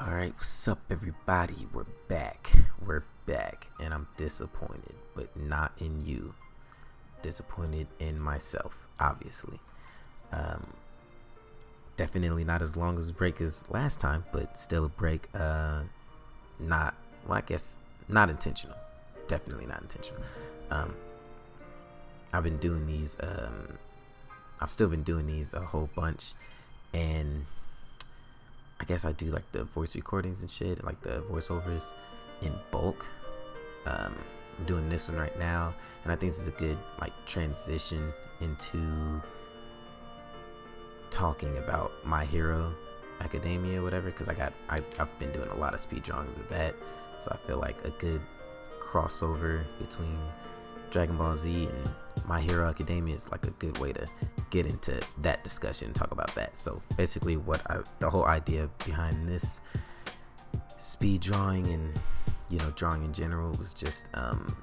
Alright, what's up everybody? We're back. And I'm disappointed, but not in you. Disappointed in myself, obviously. Definitely not as long as a break as last time, but still a break. Not, well, I guess not intentional. Definitely not intentional. I've been doing these, I've still been doing these a whole bunch, and I guess I do like the voice recordings and shit, like the voiceovers in bulk. I'm doing this one right now, and I think this is a good like transition into talking about My Hero Academia, whatever, because I've been doing a lot of speed drawings of that, so I feel like a good crossover between Dragon Ball Z and My Hero Academia is like a good way to get into that discussion and talk about that. So basically the whole idea behind this speed drawing and drawing in general was just the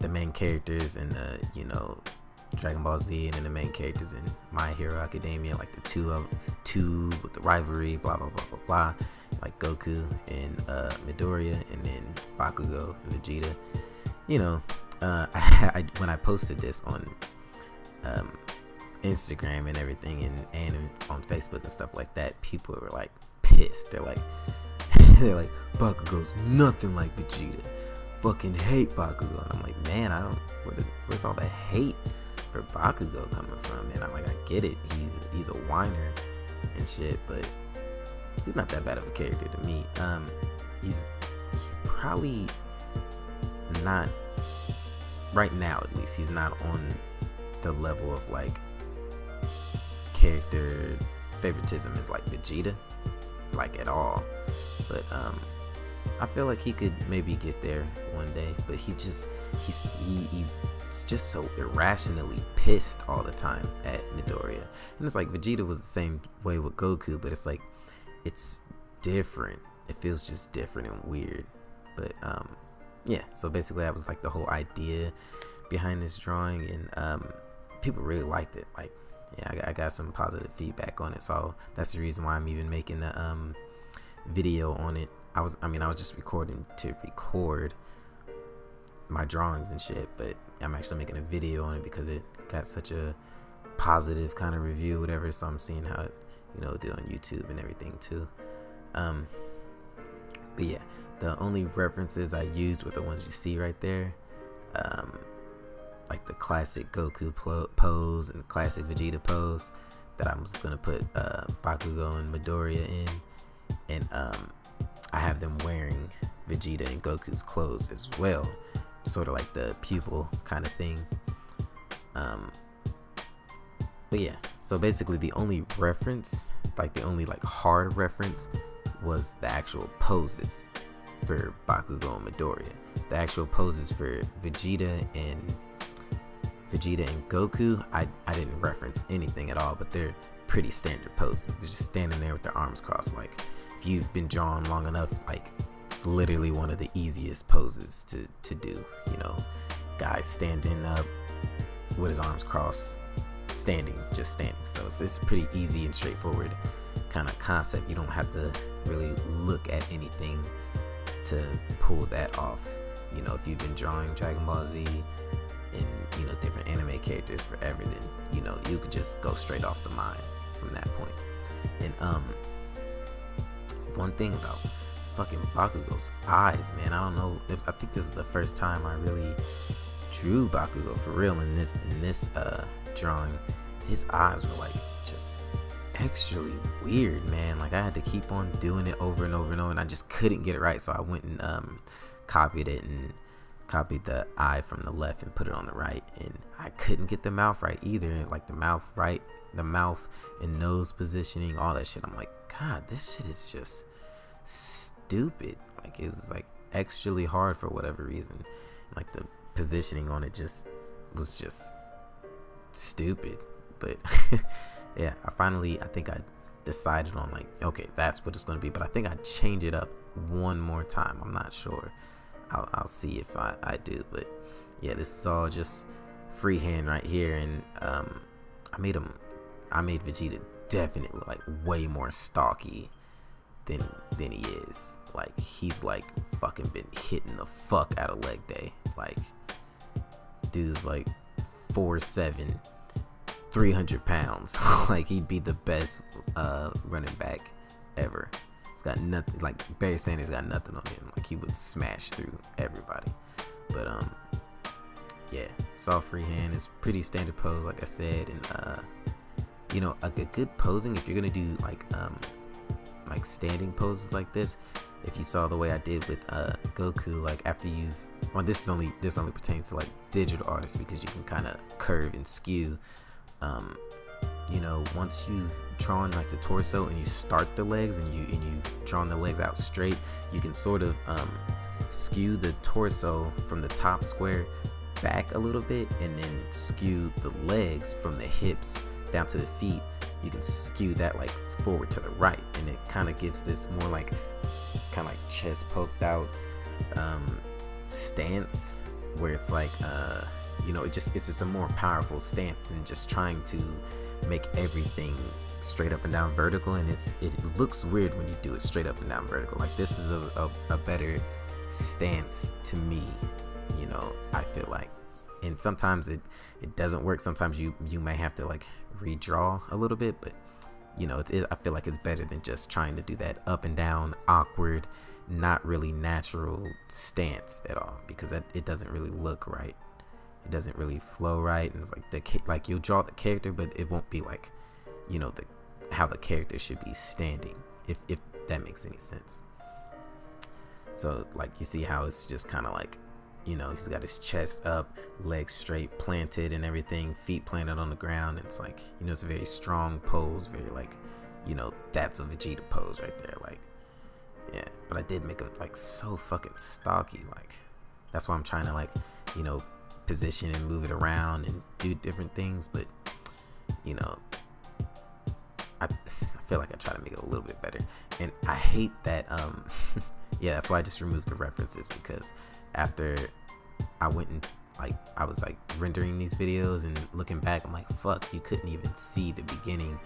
main characters in the Dragon Ball Z, and then the main characters in My Hero Academia, like the two with the rivalry, blah blah blah blah blah, like Goku and Midoriya, and then Bakugo and Vegeta. When I posted this on Instagram and everything, and on Facebook and stuff like that, people were like pissed. They're like Bakugo's nothing like Vegeta. Fucking hate Bakugo. And I'm like, man, where's all the hate for Bakugo coming from? And I'm like, I get it. He's a whiner and shit, but he's not that bad of a character to me. He's probably not, right now at least, he's not on the level of like character favoritism as like Vegeta, like at all. But I feel like he could maybe get there one day, but he's just so irrationally pissed all the time at Midoriya. And it's like Vegeta was the same way with Goku, but it's like it's different. It feels just different and weird. But yeah, so basically that was like the whole idea behind this drawing, and people really liked it. Like, yeah, I got some positive feedback on it, so that's the reason why I'm even making the video on it. I was just recording to record my drawings and shit, but I'm actually making a video on it because it got such a positive kind of review, whatever. So I'm seeing how it do on YouTube and everything too. But yeah, the only references I used were the ones you see right there, like the classic Goku pose and classic Vegeta pose that I was gonna put Bakugo and Midoriya in, and I have them wearing Vegeta and Goku's clothes as well, sort of like the pupil kind of thing. But yeah, so basically the only reference, like the only like hard reference, was the actual poses for Bakugo and Midoriya. The actual poses for Vegeta and Goku, I didn't reference anything at all, but they're pretty standard poses. They're just standing there with their arms crossed. Like, if you've been drawn long enough, like, it's literally one of the easiest poses to do. Guy standing up with his arms crossed, just standing. So it's pretty easy and straightforward kind of concept. You don't have to really look at anything to pull that off. If you've been drawing Dragon Ball Z and different anime characters forever, then you could just go straight off the mind from that point. And one thing about fucking Bakugo's eyes, man, I don't know, I think this is the first time I really drew Bakugo for real in this drawing. His eyes were like just extremely weird, man. Like, I had to keep on doing it over and over and over, and I just couldn't get it right. So I went and copied it and copied the eye from the left and put it on the right, and I couldn't get the mouth right either. Like the mouth and nose positioning, all that shit. I'm like, God, this shit is just stupid. Like, it was like extremely hard for whatever reason. Like, the positioning on it was just stupid. But yeah, I think I decided on, like, okay, that's what it's going to be, but I think I change it up one more time. I'm not sure. I'll see if I do, but yeah, this is all just freehand right here. And I made Vegeta definitely like way more stocky than he is. Like he's like fucking been hitting the fuck out of leg day. Like dude's like 4'7", 300 pounds. Like he'd be the best running back ever. He's got nothing, like Barry Sanders got nothing on him. Like he would smash through everybody. But yeah, soft free hand is pretty standard pose, like I said. And you know, a good posing, if you're gonna do like standing poses like this, if you saw the way I did with Goku, like after you've, well, this only pertains to like digital artists, because you can kind of curve and skew. You know, once you've drawn like the torso and you start the legs and you've drawn the legs out straight, you can sort of skew the torso from the top square back a little bit, and then skew the legs from the hips down to the feet. You can skew that like forward to the right, and it kind of gives this more like kind of like chest poked out stance, where it's like you know, it's just a more powerful stance than just trying to make everything straight up and down vertical. And it looks weird when you do it straight up and down vertical. Like this is a better stance to me, you know, I feel like. And sometimes it doesn't work. Sometimes you may have to like redraw a little bit, but you know, I feel like it's better than just trying to do that up and down awkward, not really natural stance at all, because it doesn't really look right. It doesn't really flow right, and it's like you'll draw the character, but it won't be like, you know, how the character should be standing, if that makes any sense. So like you see how it's just kind of like, you know, he's got his chest up, legs straight planted and everything, feet planted on the ground. And it's like, you know, it's a very strong pose, very like, you know, that's a Vegeta pose right there. Like, yeah, but I did make him like so fucking stocky. Like that's why I'm trying to like, you know, position and move it around and do different things. But you know, I feel like I try to make it a little bit better. And I hate that yeah, that's why I just removed the references, because after I went and like I was like rendering these videos and looking back, I'm like, fuck, you couldn't even see the beginning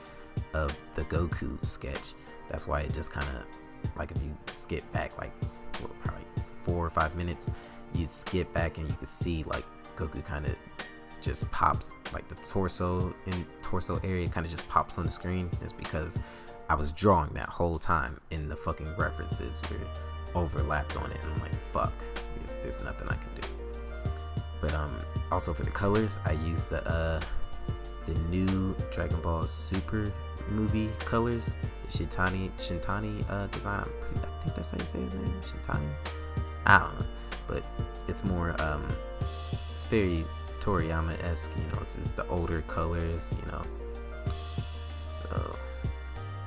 of the Goku sketch. That's why it just kind of like, if you skip back like probably 4 or 5 minutes, you skip back and you can see like Goku kind of just pops, like the torso area kind of just pops on the screen. It's because I was drawing that whole time and the fucking references were overlapped on it, and I'm like, fuck, there's nothing I can do. But also for the colors, I used the new Dragon Ball Super movie colors, the Shintani design. I think that's how you say his name, Shintani. I don't know, but it's more it's very Toriyama-esque, you know. It's just the older colors, you know. So,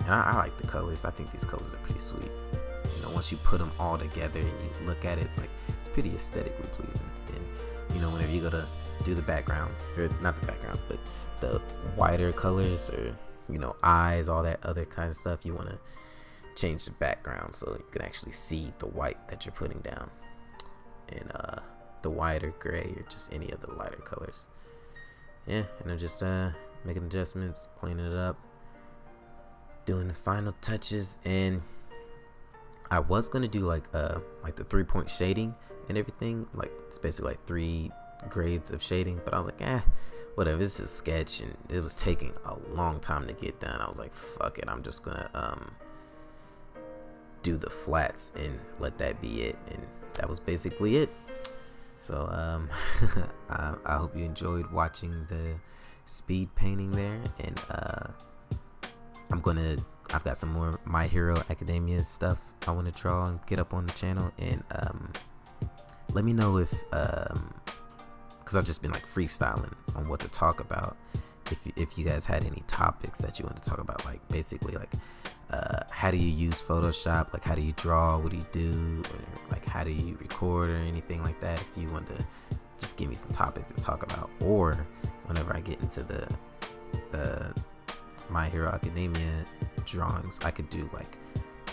and I like the colors. I think these colors are pretty sweet. You know, once you put them all together and you look at it, it's pretty aesthetically pleasing. And you know, whenever you go to do the backgrounds, or not the backgrounds, but the whiter colors, or you know, eyes, all that other kind of stuff, you want to change the background so you can actually see the white that you're putting down, and the white or gray or just any of the lighter colors. Yeah, and I'm just making adjustments, cleaning it up, doing the final touches. And I was gonna do like the 3-point shading and everything, like it's basically like 3 grades of shading, but I was like, whatever, this is a sketch and it was taking a long time to get done. I was like, fuck it, I'm just gonna do the flats and let that be it. And that was basically it. So I hope you enjoyed watching the speed painting there, and I've got some more My Hero Academia stuff I want to draw and get up on the channel. And let me know if because I've just been like freestyling on what to talk about, if you guys had any topics that you want to talk about, like basically like how do you use Photoshop, like how do you draw, what do you do, or like how do you record or anything like that. If you want to just give me some topics to talk about, or whenever I get into the My Hero Academia drawings, I could do like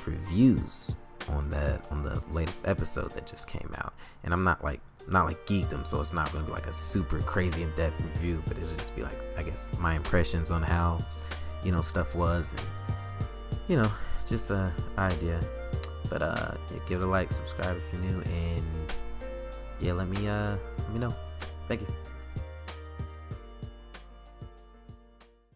reviews on the latest episode that just came out. And I'm not like geekdom, so it's not gonna be like a super crazy in-depth review, but it'll just be like, I guess, my impressions on how you know, stuff was, and you know, just a idea. But yeah, give it a like, subscribe if you're new, and yeah, let me know. Thank you.